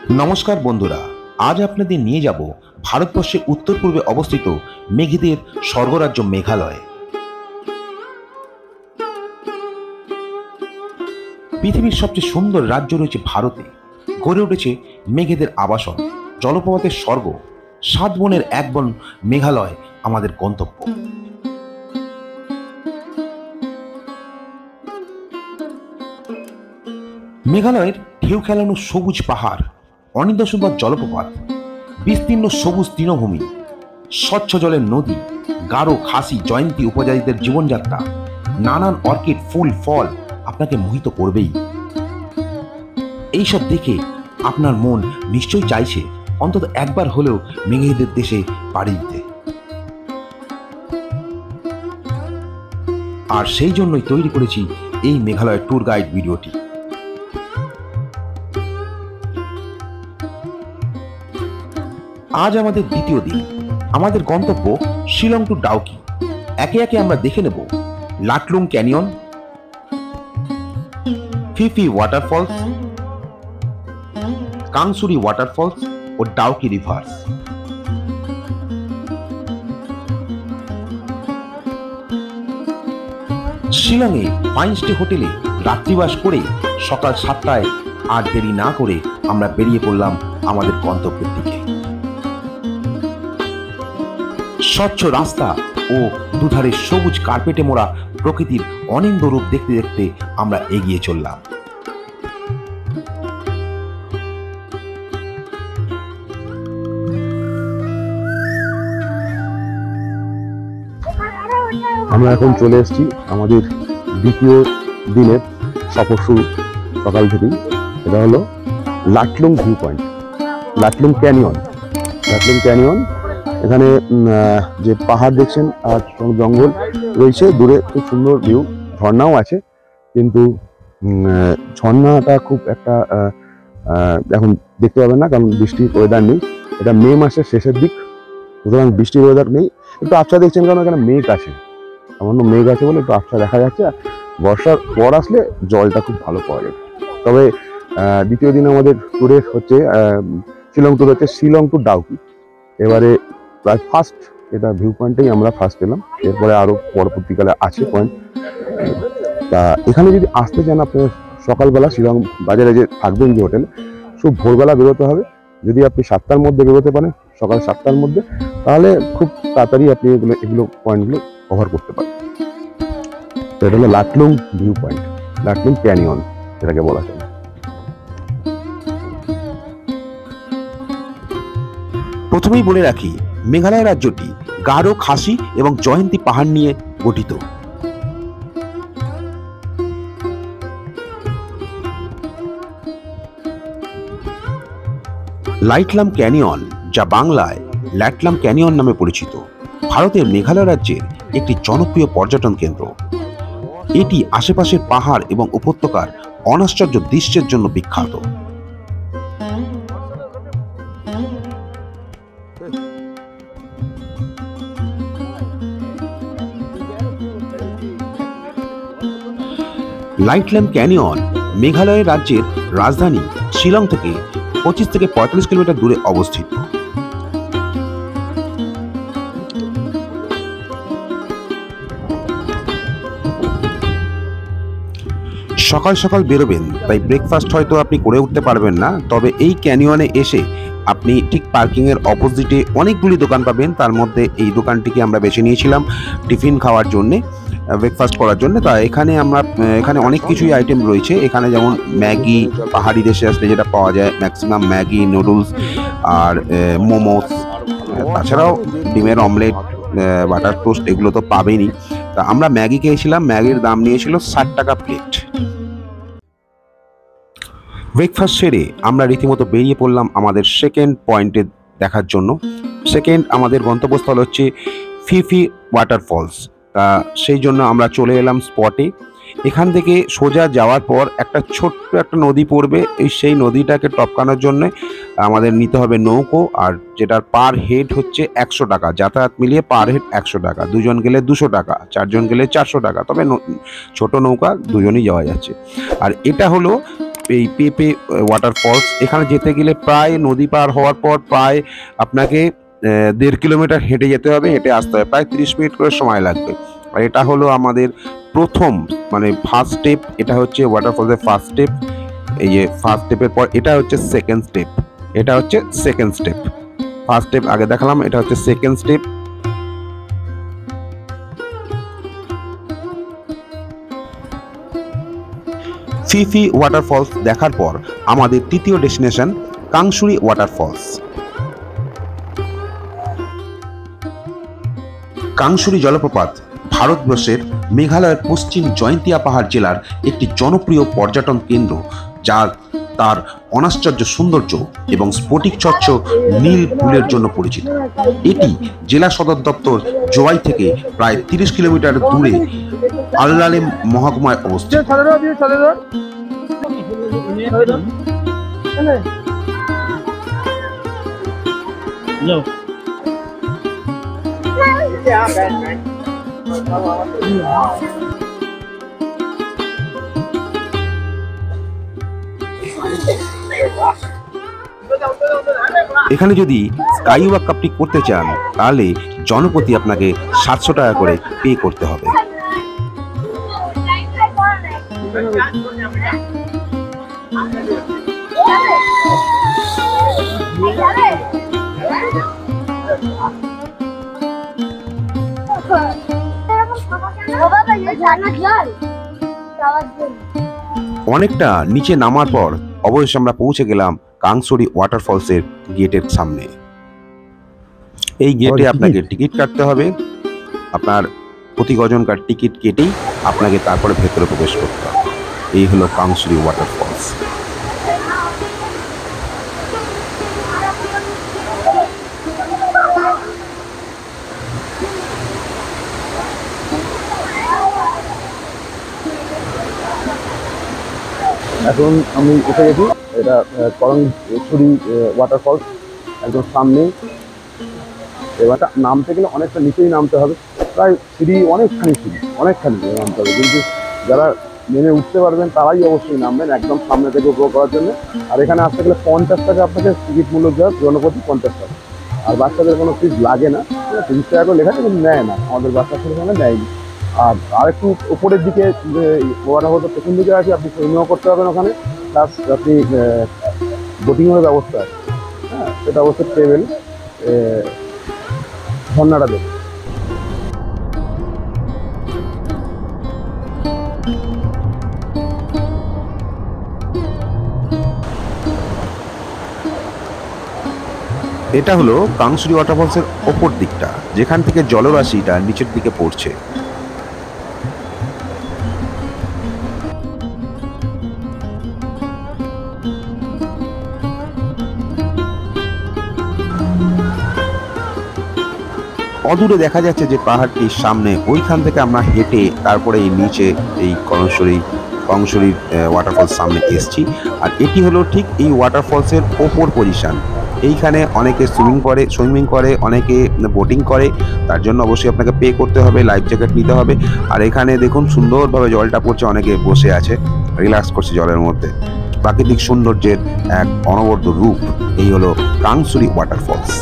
নমস্কার বন্ধুরা, আজ আপনাদের নিয়ে যাব ভারতবর্ষের উত্তর পূর্বে অবস্থিত মেঘেদের স্বর্গরাজ্য মেঘালয়। পৃথিবীর সবচেয়ে সুন্দর রাজ্য রয়েছে ভারতে। গড়ে উঠেছে মেঘেদের আবাসন, জলপ্রপাতের স্বর্গ, 7 বনের এক বন মেঘালয় আমাদের গন্তব্য। মেঘালয়ের ঢেউ খেলানো সবুজ পাহাড়, অনিন্দ্য সুন্দর জলপ্রপাত, বিস্তীর্ণ সবুজ তৃণভূমি, স্বচ্ছ জলের নদী, গারো, খাসি, জয়ন্তী উপজাতিদের জীবনযাত্রা, নানান অর্কিড, ফুল, ফল আপনাকে মোহিত করবেই। এইসব দেখে আপনার মন নিশ্চয়ই চাইছে অন্তত একবার হলেও মেঘেদের দেশে পাড়ি দিতে। আর সেই জন্যই তৈরি করেছি এই মেঘালয়ের ট্যুর গাইড ভিডিওটি। আজ আমাদের দ্বিতীয় দিন। আমাদের গন্তব্য শিলং টু ডাউকি। একে একে আমরা দেখে নেব লাটলুং ক্যানিয়ন, ফিফি ওয়াটারফলস, কাংসুরি ওয়াটারফলস ও ডাউকি রিভার্স। শিলংয়ে ফাইন স্টে হোটেলে রাত্রিবাস করে সকাল 7টায় আর দেরি না করে আমরা বেরিয়ে পড়লাম আমাদের গন্তব্যের দিকে। স্বচ্ছ রাস্তা ও দুধারে সবুজ কার্পেটে মোড়া প্রকৃতির অনিন্দ রূপ দেখতে দেখতে আমরা এগিয়ে চললাম। আমরা এখন চলে এসেছি আমাদের দ্বিতীয় দিনের সফর শুরু সকাল থেকেই। এটা হলো লাটলুং ভিউ পয়েন্ট, লাটলুং ক্যানিয়ন। লাটলুং ক্যানিয়ন, এখানে যে পাহাড় দেখছেন আর জঙ্গল রয়েছে, দূরে খুব সুন্দর ভিউ, ঝর্ণাও আছে, কিন্তু ঝর্ণাটা খুব একটা এখন দেখতে পাবেন না, কারণ বৃষ্টির ওয়েদার নেই। এটা মে মাসের শেষের দিক, সুতরাং বৃষ্টির ওয়েদার নেই। একটু আবছা দেখছেন কারণ এখানে মেঘ আছে, সামান্য মেঘ আছে বলে একটু আবছা দেখা যাচ্ছে। আর বর্ষার পর আসলে জলটা খুব ভালো পাওয়া যাবে। তবে দ্বিতীয় দিন আমাদের ট্যুরে হচ্ছে শিলং ট্যুর হচ্ছে শিলং টু ডাউকি। এবারে প্রায় ফার্স্ট এটা ভিউ পয়েন্টেই আমরা ফার্স্ট এলাম, এরপরে আরো পরবর্তীকালে আছে পয়েন্ট। তা এখানে যদি আসতে চান আপনার সকালবেলা শিলং বাজারে যে থাকবেন যে হোটেলে, খুব ভোরবেলা বেরোতে হবে। যদি আপনি 7টার মধ্যে বেরোতে পারেন, সকাল 7টার মধ্যে, তাহলে খুব তাড়াতাড়ি আপনি এগুলো পয়েন্টগুলো কভার করতে পারেন। তো এটা হলো লাটলুং ভিউ পয়েন্ট, লাটলুং ক্যানিয়ন যেটাকে বলা হয়। প্রথমেই বলে রাখি, মেঘালয় রাজ্যটি গারো, খাসি এবং জয়ন্তী পাহাড় নিয়ে গঠিত। লাইটলাম ক্যানিয়ন, যা বাংলায় ল্যাটলাম ক্যানিয়ন নামে পরিচিত, ভারতের মেঘালয় রাজ্যের একটি জনপ্রিয় পর্যটন কেন্দ্র। এটি আশেপাশের পাহাড় এবং উপত্যকার অনাশ্চর্য দৃশ্যের জন্য বিখ্যাত। লাইটলাম ক্যানিয়ন মেঘালয় রাজ্যের রাজধানী শিলং থেকে 25 থেকে 45 কিলোমিটার দূরে অবস্থিত। সকাল সকাল বেরোবেন, তাই ব্রেকফাস্ট হয়তো আপনি করে উঠতে পারবেন না, তবে এই ক্যানিয়নে এসে আপনি ঠিক পার্কিংয়ের অপোজিটে অনেকগুলি দোকান পাবেন। তার মধ্যে এই দোকানটিকে আমরা বেছে নিয়েছিলাম টিফিন খাওয়ার জন্যে, ব্রেকফাস্ট করার জন্য। তা এখানে অনেক কিছুই আইটেম রয়েছে। এখানে যেমন ম্যাগি, পাহাড়ি দেশে আসলে যেটা পাওয়া যায় ম্যাক্সিমাম ম্যাগি, নুডলস আর মোমোস, তাছাড়াও ডিমের অমলেট, বাটার টোস্ট, এগুলো তো পাবেনই। তা আমরা ম্যাগি খেয়েছিলাম, ম্যাগির দাম নিয়েছিল 60 টাকা প্লেট। ব্রেকফাস্ট সেরে আমরা রীতিমতো বেরিয়ে পড়লাম আমাদের সেকেন্ড পয়েন্টে দেখার জন্য। সেকেন্ড আমাদের গন্তব্যস্থল হচ্ছে ফিফি ওয়াটারফলস। তা সেই জন্য আমরা চলে এলাম স্পটে। এখান থেকে সোজা যাওয়ার পর একটা ছোট্ট একটা নদী পড়বে। সেই নদীটাকে টপকানোর জন্য আমাদের নিতে হবে নৌকো, আর যেটার পার হেড হচ্ছে 100 টাকা, যাতায়াত মিলিয়ে পার হেড 100 টাকা। 2 জন গেলে 200 টাকা, 4 জন গেলে 400 টাকা। তবে ছোট নৌকা দুজনই যাওয়া যাচ্ছে। আর এটা হলো এই পেপে ওয়াটারফলস। এখানে যেতে গেলে প্রায় নদী পার হওয়ার পর প্রায় আপনাকে 1.5 কিলোমিটার হেঁটে যেতে হবে, হেঁটে আসতে হবে, প্রায় 30 মিনিট করে সময় লাগবে। আর এটা হলো আমাদের প্রথম মানে ফার্স্ট স্টেপ, এটা হচ্ছে ওয়াটারফলসের ফার্স্ট স্টেপ। এই যে ফার্স্ট স্টেপের পর এটা হচ্ছে সেকেন্ড স্টেপ, এটা হচ্ছে সেকেন্ড স্টেপ। ফার্স্ট স্টেপ আগে দেখালাম, এটা হচ্ছে সেকেন্ড স্টেপ। ফিফি ওয়াটারফলস দেখার পর আমাদের তৃতীয় ডেস্টিনেশন কাংসুরি ওয়াটারফলস। কাংসুরি জলপ্রপাত ভারতবর্ষের মেঘালয়ের পশ্চিম জয়ন্তিয়া পাহাড় জেলার একটি জনপ্রিয় পর্যটন কেন্দ্র, যা তার অনাশ্চর্য সৌন্দর্য এবং স্ফটিকস্বচ্ছ নীল পুলের জন্য পরিচিত। এটি জেলা সদর দপ্তর জোয়াই থেকে প্রায় 30 কিলোমিটার দূরে আল্লালেম মহকুমায় অবস্থিত। এখানে যদি স্কাই ওয়াক আপনি করতে চান তাহলে জনপ্রতি আপনাকে 700 টাকা করে পে করতে হবে। অনেকটা নিচে নামার পর অবশেষে আমরা পৌঁছে গেলাম কাংসুরি ওয়াটারফলসের গেটের সামনে। এই গেটে আপনাকে টিকিট কাটতে হবে। আপনার প্রতি গজনকার টিকিট কেটেই আপনাকে তারপরে ভেতরে প্রবেশ করতে হবে। এই হলো কাংসুরি ওয়াটারফলস। এখন আমি এসে গেছি, এটা করংছড়ি ওয়াটারফলস একদম সামনে। এবার নামতে গেলে অনেকটা নিচেই নামতে হবে, প্রায় সিঁড়ি অনেকখানি নামতে হবে, কিন্তু যারা নেমে উঠতে পারবেন তারাই অবশ্যই নামবেন একদম সামনে থেকে উপভোগ করার জন্য। আর এখানে আসতে গেলে 50 টাকা আপনাকে টিকিট মূল্য দেওয়া, জনপ্রতি 50 টাকা। আর বাচ্চাদের কোনো ফিস লাগে না, 30 টাকা করে লেখা আছে, কিন্তু নেয় না, আমাদের বাচ্চা ছেলেখানে নেয়নি। আর একটু উপরের দিকে ওয়াটারফলসের পেছন দিকে আছে, আপনি সুইমিংও করতে পারবেন ওখানে, প্লাস আপনি বোটিংয়ের ব্যবস্থা আছে। হ্যাঁ, সেটা অবশ্যই ট্রেভেল ঝর্ণাটা দেবে। এটা হলো কাংসুরি ওয়াটারফলসের ওপর দিকটা, যেখান থেকে জলরাশিটা নিচের দিকে পড়ছে। অদূরে দেখা যাচ্ছে যে পাহাড়টির সামনে, ওইখান থেকে আমরা হেঁটে তারপরে এই নিচে এই কাংসুরি ওয়াটারফলস সামনে এসছি। আর এটি হলো ঠিক এই ওয়াটারফলসের ওপর পজিশন। এইখানে অনেকে সুইমিং করে, অনেকে বোটিং করে, তার জন্য অবশ্যই আপনাকে পে করতে হবে, লাইফ জ্যাকেট নিতে হবে। আর এখানে দেখুন সুন্দরভাবে জলটা পড়ছে, অনেকে বসে আছে, রিল্যাক্স করছে জলের মধ্যে। প্রাকৃতিক সৌন্দর্যের এক অনবদ্য রূপ। এই হলো কাংসুরি ওয়াটারফলস।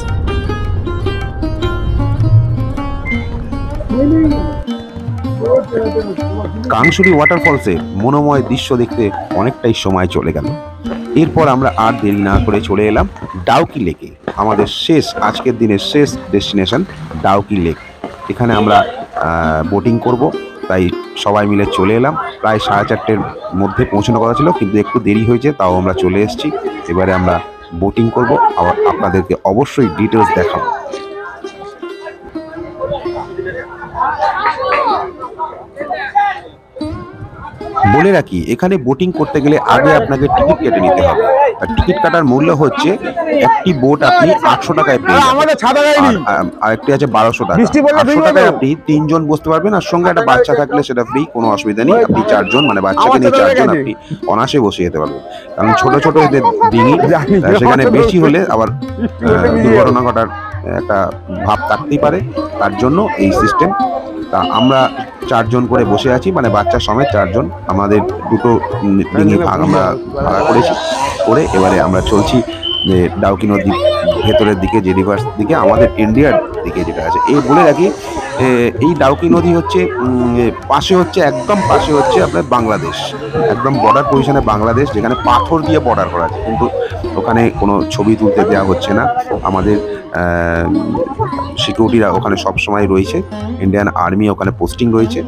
কাংসুরি ওয়াটারফলসের মনোময় দৃশ্য দেখতে অনেকটাই সময় চলে গেল। এরপর আমরা আর দেরি না করে চলে এলাম ডাউকি লেকে, আমাদের আজকের দিনের শেষ ডেস্টিনেশন ডাউকি লেক। এখানে আমরা বোটিং করব, তাই সবাই মিলে চলে এলাম। প্রায় 4:30-র মধ্যে পৌঁছানোর কথা ছিল, কিন্তু একটু দেরি হয়েছে, তাও আমরা চলে এসেছি। এবারে আমরা বোটিং করব, আবার আপনাদেরকে অবশ্যই ডিটেলস দেখাবো। বলে রাখি, এখানে বোটিং করতে গেলে আগে আপনাকে টিকিট কেটে নিতে হবে। আর টিকিট কাটার মূল্য হচ্ছে, একটি বোট আপনি 800 টাকায় পেয়ে যাবেন, আর একটি আছে 1200 টাকা। 800 টাকায় আপনি 3 জন বসতে পারবেন, আর সঙ্গে একটা বাচ্চা থাকলে সেটা ফ্রি, কোনো অসুবিধা নেই। আপনি 4 জন মানে বাচ্চাকে নিয়ে 4 জন আপনি অনায়াসে বসে যেতে পারবেন। কারণ ছোট ছোট এদের ডিঙি, সেখানে বেশি হলে আবার দুর্ঘটনা ঘটার একটা ভাব থাকতেই পারে, তার জন্য এই সিস্টেম। তা আমরা 4 জন করে বসে আছি, মানে বাচ্চা সমেত 4 জন। আমাদের দুটো ডিঙি আমরা ভাড়া করেছি, করে এবারে আমরা চলছি যে ডাউকি নদীর ভেতরের দিকে, যে রিভার্স দিকে, আমাদের ইন্ডিয়ার দিকে যেটা আছে। এই বলে রাখি, এই ডাউকি নদী হচ্ছে পাশে হচ্ছে, একদম পাশে হচ্ছে আপনার বাংলাদেশ, একদম বর্ডার পজিশনে বাংলাদেশ, যেখানে পাথর দিয়ে বর্ডার করা আছে, কিন্তু ওখানে কোনো ছবি তুলতে দেওয়া হচ্ছে না। আমাদের সিকিউরিটিরা ওখানে সব সময় রয়েছে, ইন্ডিয়ান আর্মি ওখানে পোস্টিং রয়েছে।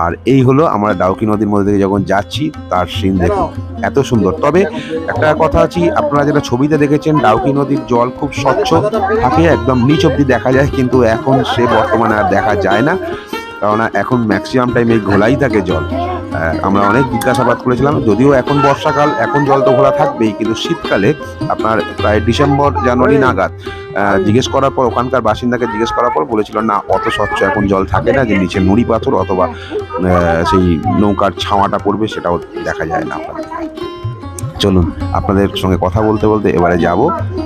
আর এই হলো আমরা ডাউকি নদীর মধ্যে থেকে যখন যাচ্ছি তার সিন দেখুন, এত সুন্দর। তবে একটা কথা আছে, আপনারা যেটা ছবিতে দেখেছেন ডাউকি নদীর জল খুব স্বচ্ছ থাকে, একদম নিচ অব্দি দেখা যায়, কিন্তু এখন সে বর্তমানে আর দেখা যায় না, কারণ এখন ম্যাক্সিমাম টাইম এই ঘোলাই থাকে জল। আমরা অনেক জিজ্ঞাসাবাদ করেছিলাম, যদিও এখন বর্ষাকাল, এখন জল তো ঘোলা থাকবেই, কিন্তু শীতকালে আপনার প্রায় ডিসেম্বর জানুয়ারি নাগাদ জিজ্ঞেস করার পর, ওখানকার বাসিন্দাকে জিজ্ঞেস করার পর বলেছিল না, অত স্বচ্ছ এখন জল থাকে না, যে নিচে নুড়ি পাথর অথবা সেই নৌকার ছাওয়াটা পড়বে সেটাও দেখা যায় না। চলুন আপনাদের সঙ্গে কথা বলতে বলতে এবারে যাব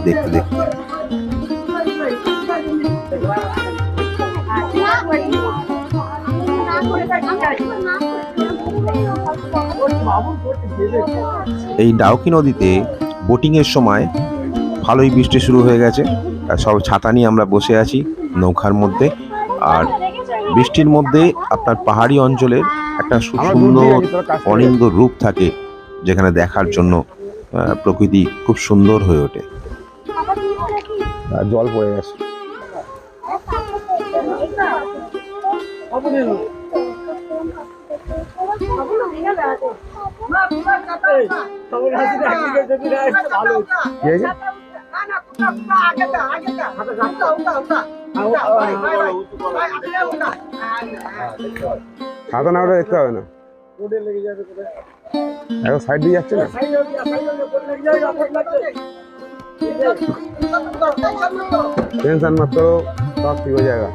দেখতে দেখতে। এই ডাউকি নদীতে বোটিংয়ের সময় ভালোই বৃষ্টি শুরু হয়ে গেছে, সব ছাতা নিয়ে আমরা বসে আছি নৌকার মধ্যে। আর বৃষ্টির মধ্যে আপনার পাহাড়ি অঞ্চলের একটা সুন্দর অনিন্দ রূপ থাকে, যেখানে দেখার জন্য প্রকৃতি খুব সুন্দর হয়ে ওঠে। জল পড়ে গেছে। ছাতা না ওটা দেখতে হবে না, এখন সাইড দিয়ে যাচ্ছে না, टेंशन मत करो, सब ठीक हो जाएगा।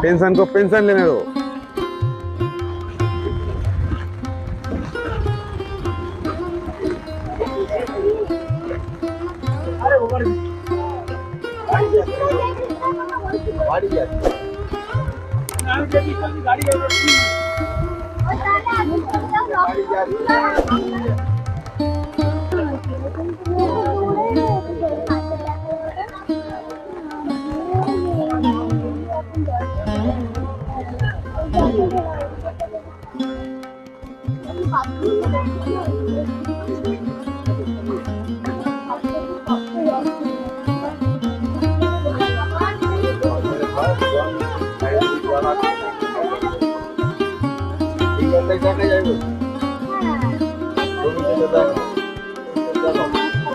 टेंशन को पेंशन लेने दो।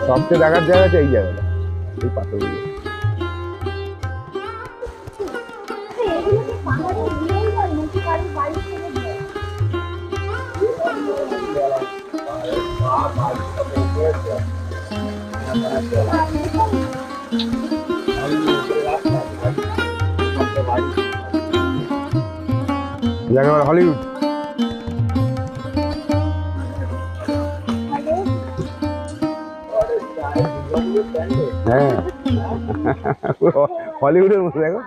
सबसे देखार जगह এই জায়গাটা, এই পাথরগুলো। জায়গা হলিউড। হ্যাঁ হলিউডের মতো দেখো।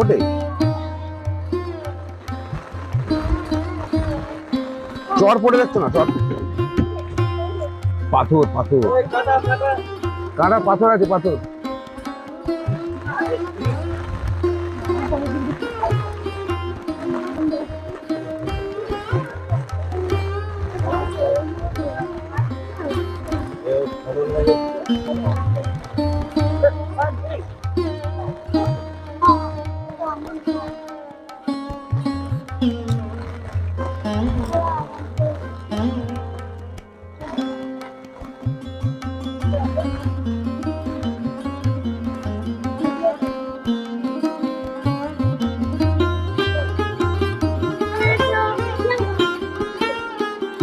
ওটাই চর পড়ে দেখছো না, চর পাথর পাথর কাটা পাথর আছে, পাথর।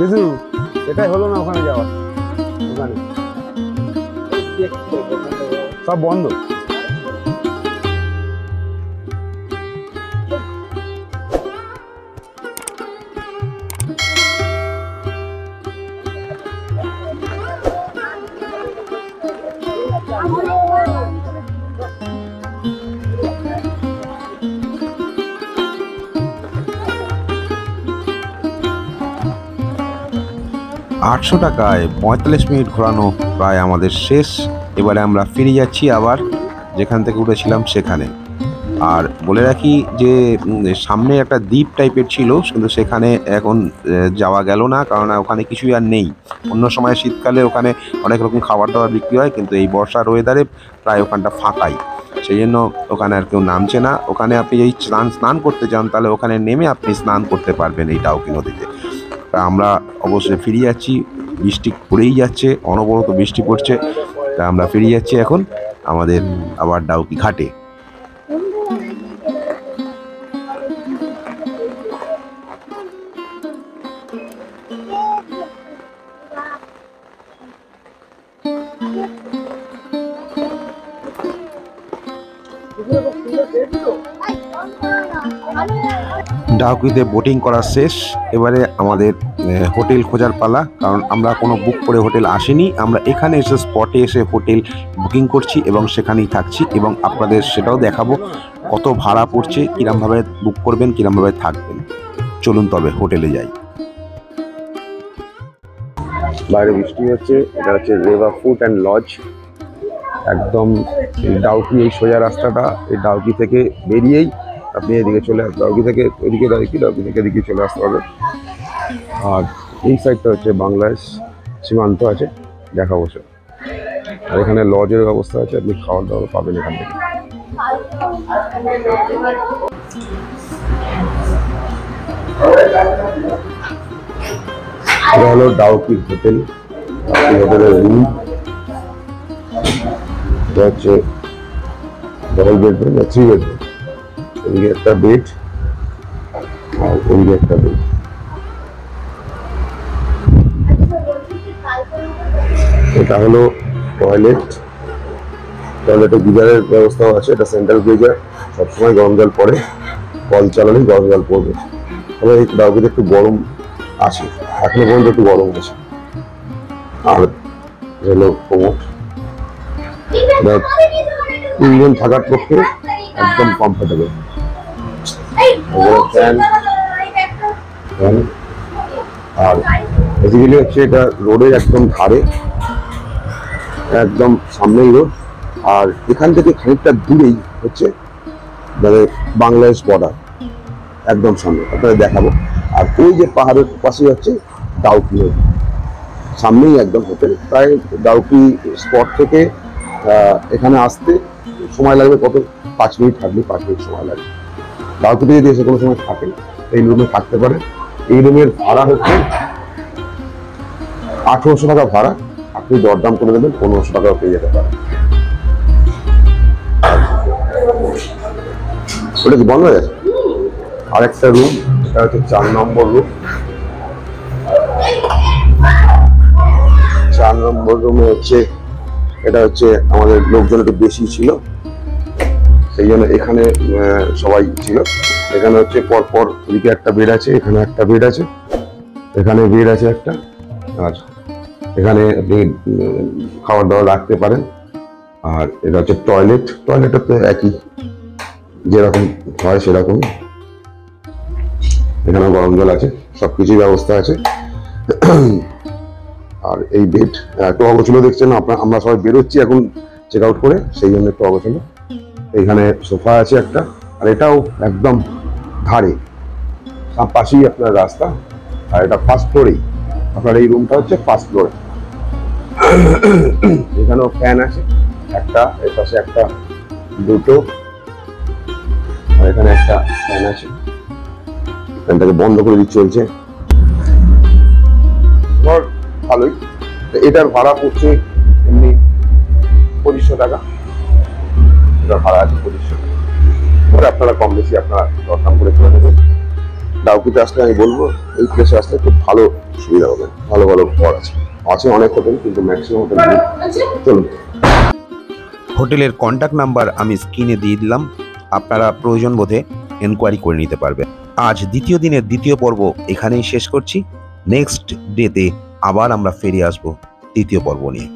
কিছু এটাই হলো না ওখানে যাওয়া, ওখানে সব বন্ধ। আটশো টাকায় 45 মিনিট ঘোরানো প্রায় আমাদের শেষ। এবারে আমরা ফিরে যাচ্ছি আবার যেখান থেকে উঠেছিলাম সেখানে। আর বলে রাখি যে সামনে একটা দ্বীপ টাইপের ছিল, কিন্তু সেখানে এখন যাওয়া গেল না, কারণ ওখানে কিছুই আর নেই। অন্য সময় শীতকালে ওখানে অনেক রকম খাবার দাবার বিক্রি হয়, কিন্তু এই বর্ষার ওয়েদারে প্রায় ওখানটা ফাঁকাই, সেই জন্য ওখানে আর কেউ নামছে না। ওখানে আপনি যদি স্নান করতে চান তাহলে ওখানে নেমে আপনি স্নান করতে পারবেন এই ডাউকি নদীতে। তা আমরা অবশ্যই ফিরে যাচ্ছি, বৃষ্টি পড়েই যাচ্ছে, অনবরত বৃষ্টি পড়ছে। তা আমরা ফিরে যাচ্ছি এখন আমাদের আবার ডাউকি ঘাটে। ডাউকিতে বোটিং করা শেষ, এবারে আমাদের হোটেল খোঁজার পালা, কারণ আমরা কোনো বুক করে হোটেল আসিনি। আমরা এখানে এসে স্পটে এসে হোটেল বুকিং করছি এবং সেখানেই থাকছি, এবং আপনাদের সেটাও দেখাবো কত ভাড়া পড়ছে, কীরমভাবে বুক করবেন, কীরমভাবে থাকবেন। চলুন তবে হোটেলে যাই। বাইরে বৃষ্টি হচ্ছে। এটা হচ্ছে রেভা ফুড অ্যান্ড লজ, একদম ডাউকি এই সোজা রাস্তাটা। এই ডাউকি থেকে বেরিয়েই আপনি এদিকে চলে আসবেন, ডাউকি থেকে এদিকে ডাউকি থেকে এদিকে চলে আসতে হবে। আর এই সাইডটা হচ্ছে বাংলাদেশ সীমান্ত আছে, দেখাবো সে। আর এখানে লজের ব্যবস্থা আছে, আপনি খাওয়ার দাওয়ার পাবেন এখান থেকে। এটা হলো ডাউকি হোটেল, ডাউকি হোটেলের রুম। এটা হচ্ছে ডবল বেডরুম, 3 বেডরুম। এদিকে একটা বেড আর ওদিকে একটা বেড। এটা হলো টয়লেট, টয়লেটে গিজারের ব্যবস্থাও আছে। এটা সেন্ট্রাল গিজার, সবসময় গরম জল পড়ে, কল চালালেই গরম জল পড়বে। তবে এই ডাউকিতে একটু গরম আছে, এখনো পর্যন্ত একটু গরম আছে। আর হলো কোমর, তিনজন থাকার পক্ষে একদম কমফোর্টেবল। আর বেসিক্যালি হচ্ছে এটা রোডের একদম ধারে, একদম সামনেই রোড। আর এখান থেকে খানিকটা দূরেই হচ্ছে মানে বাংলাদেশ বর্ডার, একদম সামনে আপনাদের দেখাবো। আর ওই যে পাহাড়ের পাশে হচ্ছে ডাউকি নদী, সামনেই একদম হোটেল। প্রায় ডাউকি স্পট থেকে এখানে আসতে সময় লাগবে কত, 5 মিনিট থাকলে 5 মিনিট সময় লাগবে। ডাউকিতে যদি এসে কোনো সময় থাকেন এই রুমে থাকতে পারে। এই রুমের ভাড়া হচ্ছে 1800 টাকা ভাড়া, আপনি দরদাম করে দেবেন 1500 টাকাও পেয়ে যেতে পারেন। ওটা কি বন্ধ হয়ে গেছে? আরেকটা রুম, এটা হচ্ছে 4 নম্বর রুম। 4 নম্বর রুমে হচ্ছে এটা হচ্ছে আমাদের লোকজন একটু বেশি ছিল, সেই জন্য এখানে সবাই ছিল। এখানে হচ্ছে পরপর এদিকে একটা বেড আছে, এখানে একটা বেড আছে, এখানে বেড আছে একটা। আর এখানে আপনি খাবার দাবার রাখতে পারেন। আর এটা হচ্ছে টয়লেট, টয়লেটটা তো একই যেরকম হয় সেরকম। এখানে গরম জল আছে, সবকিছুই ব্যবস্থা আছে। আর এই বেড একটু অগোছলো দেখছেন, আমরা সবাই বেরোচ্ছি এখন চেক আউট করে, সেই জন্য একটু অগোছলো। এখানে সোফা আছে একটা, আর এটাও একদম ধারে, পাশেই আপনার রাস্তা। আর এটা ফার্স্ট ফ্লোরেই, আপনার এই রুমটা হচ্ছে ফার্স্ট ফ্লোরে। এখানেও ফ্যান আছে একটা, এর পাশে একটা, দুটো, আর এখানে একটা ফ্যান আছে। ফ্যানটাকে বন্ধ করে দিয়ে চলছে। ভালোই। এটার ভাড়া পড়ছে এমনি 2500 টাকা, এটার ভাড়া আছে 2500 টাকা। পরে আপনারা কম বেশি আপনারা দরদাম করে করে দেবেন। ডাউকিতে আসলে আমি বলবো এই প্লেসে আসলে খুব ভালো সুবিধা হবে, ভালো ভালো ঘর আছে, আছে অনেক হোটেল কিন্তু ম্যাক্সিমাম হোটেল নেই। চলুন। হোটেলের কন্ট্যাক্ট নাম্বার আমি স্ক্রিনে দিয়ে দিলাম, আপনারা প্রয়োজন বোধে এনকোয়ারি করে নিতে পারবেন। আজ দ্বিতীয় দিনের দ্বিতীয় পর্ব এখানেই শেষ করছি। নেক্সট ডেতে আবার আমরা ফিরে আসবো তৃতীয় পর্ব নিয়ে।